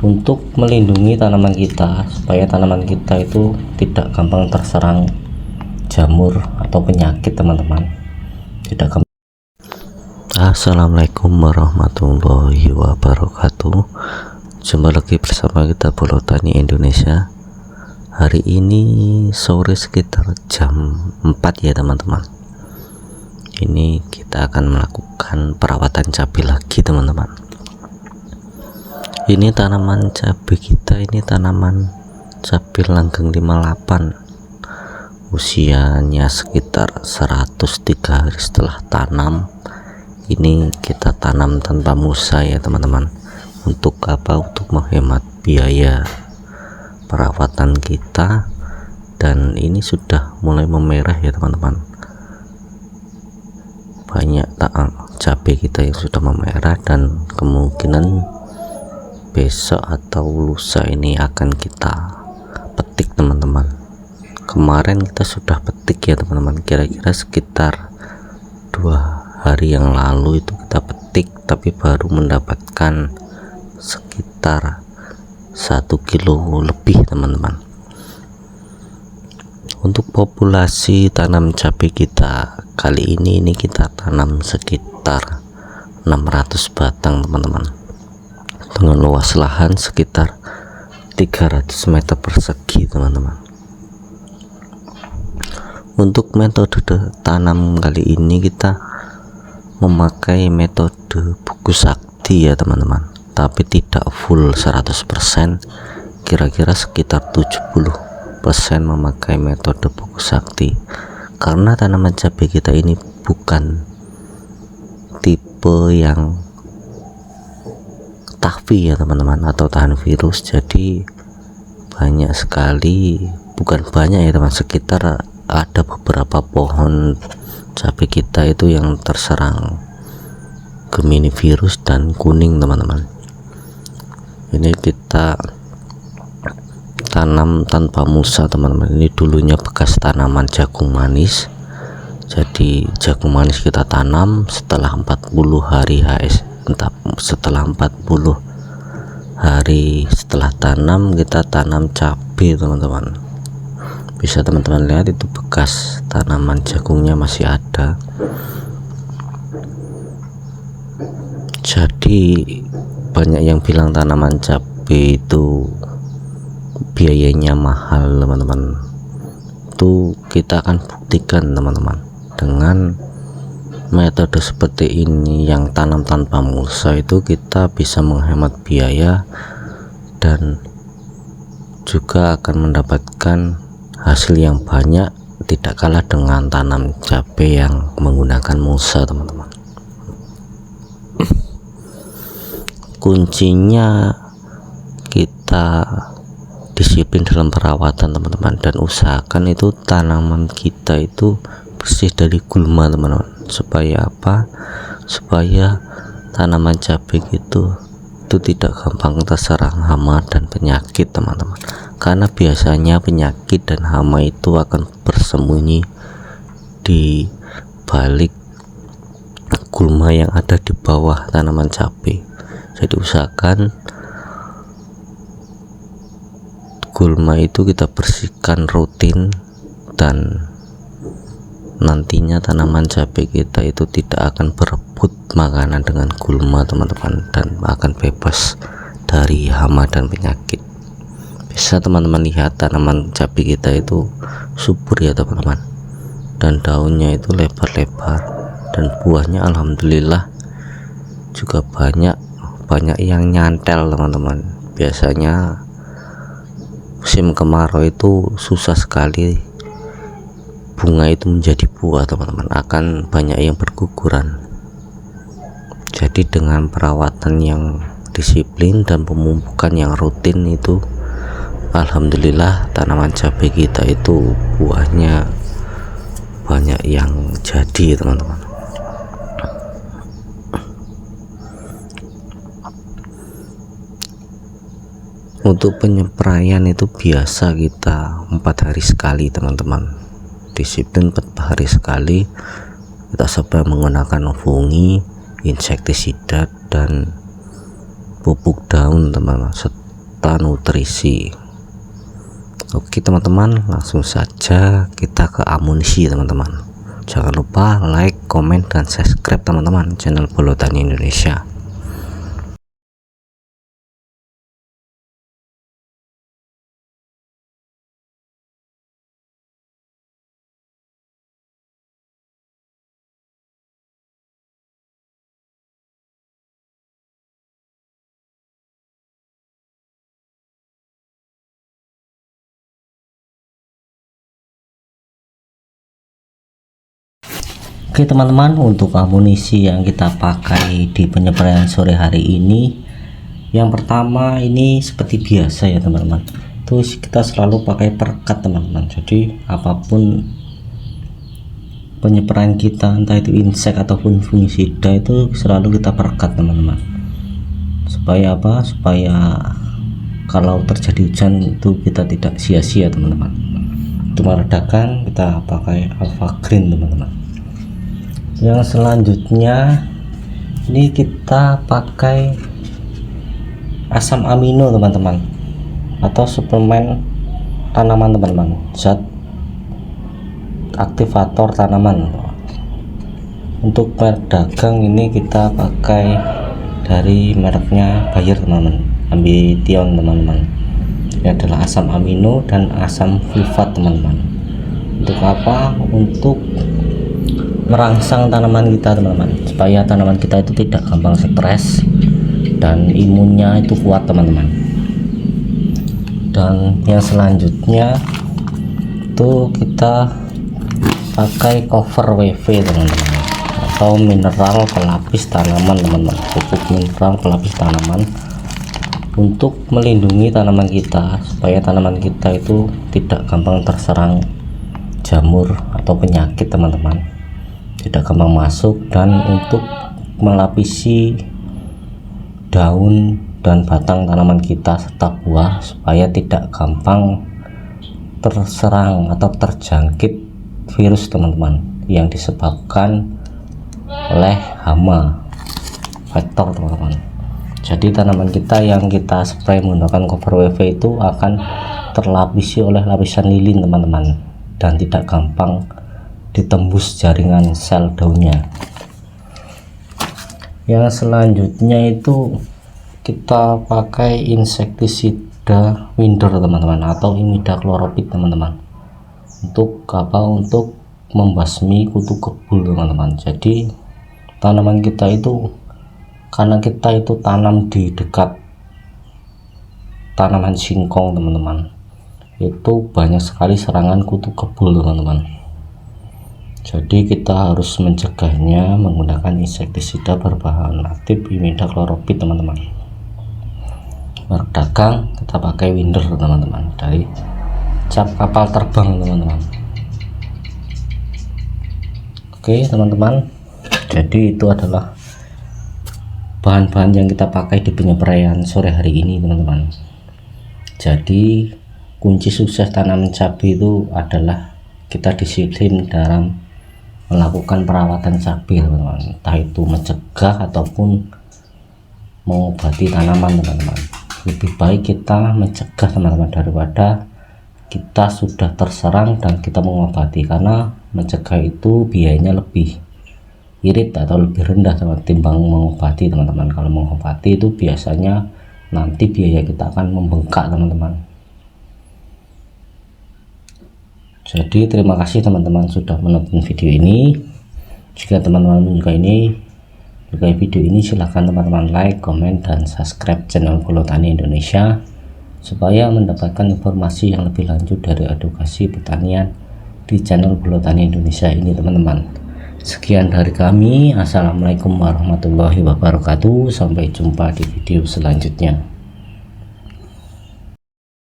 untuk melindungi tanaman kita supaya tanaman kita itu tidak gampang terserang jamur atau penyakit teman-teman. Tidak gampang. Assalamualaikum warahmatullahi wabarakatuh. Jumpa lagi bersama kita Bolo Tani Indonesia. Hari ini sore sekitar jam 4 ya teman-teman. Ini kita akan melakukan perawatan cabai lagi teman-teman. Ini tanaman cabai kita, ini tanaman cabai langgeng 58, usianya sekitar 103 hari setelah tanam. Ini kita tanam tanpa musa ya teman-teman. Untuk apa? Untuk menghemat biaya perawatan kita. Dan ini sudah mulai memerah ya teman-teman. Banyak cabai kita yang sudah memerah dan kemungkinan besok atau lusa ini akan kita petik teman-teman. Kemarin kita sudah petik ya teman-teman, kira-kira sekitar 2 hari yang lalu itu kita petik, tapi baru mendapatkan sekitar 1 kilo lebih teman-teman. Untuk populasi tanam cabai kita kali ini kita tanam sekitar 600 batang teman-teman, dengan luas lahan sekitar 300 meter persegi teman-teman. Untuk metode tanam kali ini kita memakai metode buku sakti ya teman-teman, tapi tidak full 100%, kira-kira sekitar 70% memakai metode buku sakti, karena tanaman cabai kita ini bukan tipe yang tahfi ya teman-teman, atau tahan virus. Jadi banyak sekali, bukan banyak ya teman, sekitar ada beberapa pohon cabai kita itu yang terserang Gemini virus dan kuning teman-teman. Ini kita tanam tanpa musa teman-teman. Ini dulunya bekas tanaman jagung manis. Jadi jagung manis kita tanam setelah 40 hari setelah 40 hari setelah tanam kita tanam cabai teman-teman. Bisa teman-teman lihat itu bekas tanaman jagungnya masih ada. Jadi banyak yang bilang tanaman cabai itu biayanya mahal teman-teman. Itu kita akan buktikan teman-teman dengan metode seperti ini yang tanam tanpa musa. Itu kita bisa menghemat biaya dan juga akan mendapatkan hasil yang banyak, tidak kalah dengan tanam cabai yang menggunakan musa teman-teman. Kuncinya kita disiplin dalam perawatan teman-teman, dan usahakan itu tanaman kita itu bersih dari gulma teman-teman. Supaya apa? Supaya tanaman cabai itu tidak gampang terserang hama dan penyakit teman-teman, karena biasanya penyakit dan hama itu akan bersembunyi di balik gulma yang ada di bawah tanaman cabai. Jadi usahakan gulma itu kita bersihkan rutin, dan nantinya tanaman cabai kita itu tidak akan berebut makanan dengan gulma teman-teman, dan akan bebas dari hama dan penyakit. Bisa teman-teman lihat tanaman cabai kita itu subur ya teman-teman, dan daunnya itu lebar-lebar, dan buahnya alhamdulillah juga banyak yang nyantel teman-teman. Biasanya musim kemarau itu susah sekali bunga itu menjadi buah teman-teman, akan banyak yang berguguran. Jadi dengan perawatan yang disiplin dan pemupukan yang rutin itu alhamdulillah tanaman cabai kita itu buahnya banyak yang jadi teman-teman. Untuk penyepraian itu biasa kita 4 hari sekali teman-teman. Disiplin 4 hari sekali kita spray menggunakan fungi, insektisida dan pupuk daun teman-teman. serta nutrisi. Oke teman-teman, langsung saja kita ke amunisi teman-teman. Jangan lupa like, komen, dan subscribe teman-teman channel Bolo Tani Indonesia. Oke teman-teman, untuk amunisi yang kita pakai di penyepraian sore hari ini, yang pertama ini seperti biasa ya teman-teman, terus kita selalu pakai perekat teman-teman. Jadi apapun penyepraian kita, entah itu insek ataupun fungisida, itu selalu kita perekat teman-teman. Supaya apa? Supaya kalau terjadi hujan itu kita tidak sia-sia teman-teman. Untuk meredakan kita pakai Alpha Green teman-teman. Yang selanjutnya ini kita pakai asam amino teman-teman, atau suplemen tanaman teman-teman, zat aktivator tanaman. Untuk merek dagang ini kita pakai dari mereknya Bayer teman-teman, Ambition teman-teman. Ini adalah asam amino dan asam sulfat teman-teman. Untuk apa? Untuk merangsang tanaman kita teman-teman, supaya tanaman kita itu tidak gampang stres dan imunnya itu kuat teman-teman. Dan yang selanjutnya itu kita pakai cover WV teman-teman, atau mineral pelapis tanaman teman-teman, pupuk mineral pelapis tanaman, untuk melindungi tanaman kita supaya tanaman kita itu tidak gampang terserang jamur atau penyakit teman-teman, tidak gampang masuk, dan untuk melapisi daun dan batang tanaman kita serta buah supaya tidak gampang terserang atau terjangkit virus teman-teman yang disebabkan oleh hama vektor teman-teman. Jadi tanaman kita yang kita spray menggunakan cover WV itu akan terlapisi oleh lapisan lilin teman-teman, dan tidak gampang ditembus jaringan sel daunnya. Yang selanjutnya itu kita pakai insektisida Winder teman-teman, atau imidacloprid teman-teman. Untuk apa? Untuk membasmi kutu kebul teman-teman. Jadi tanaman kita itu, karena kita itu tanam di dekat tanaman singkong teman-teman, itu banyak sekali serangan kutu kebul teman-teman. Jadi kita harus mencegahnya menggunakan insektisida berbahan aktif imidacloprid teman-teman. Merek dagang kita pakai Winder teman-teman, dari cap kapal terbang teman-teman. Oke teman-teman, jadi itu adalah bahan-bahan yang kita pakai di penyepraian sore hari ini teman-teman. Jadi kunci sukses tanaman cabai itu adalah kita disiplin dalam melakukan perawatan cabai teman-teman, entah itu mencegah ataupun mengobati tanaman teman-teman. Lebih baik kita mencegah teman-teman daripada kita sudah terserang dan kita mengobati, karena mencegah itu biayanya lebih irit atau lebih rendah teman-teman timbang mengobati teman-teman. Kalau mengobati itu biasanya nanti biaya kita akan membengkak teman-teman. Jadi terima kasih teman-teman sudah menonton video ini. Jika teman-teman menyukai video ini, silahkan teman-teman like, komen, dan subscribe channel Bolo Tani Indonesia supaya mendapatkan informasi yang lebih lanjut dari edukasi pertanian di channel Bolo Tani Indonesia ini teman-teman. Sekian dari kami, assalamualaikum warahmatullahi wabarakatuh, sampai jumpa di video selanjutnya.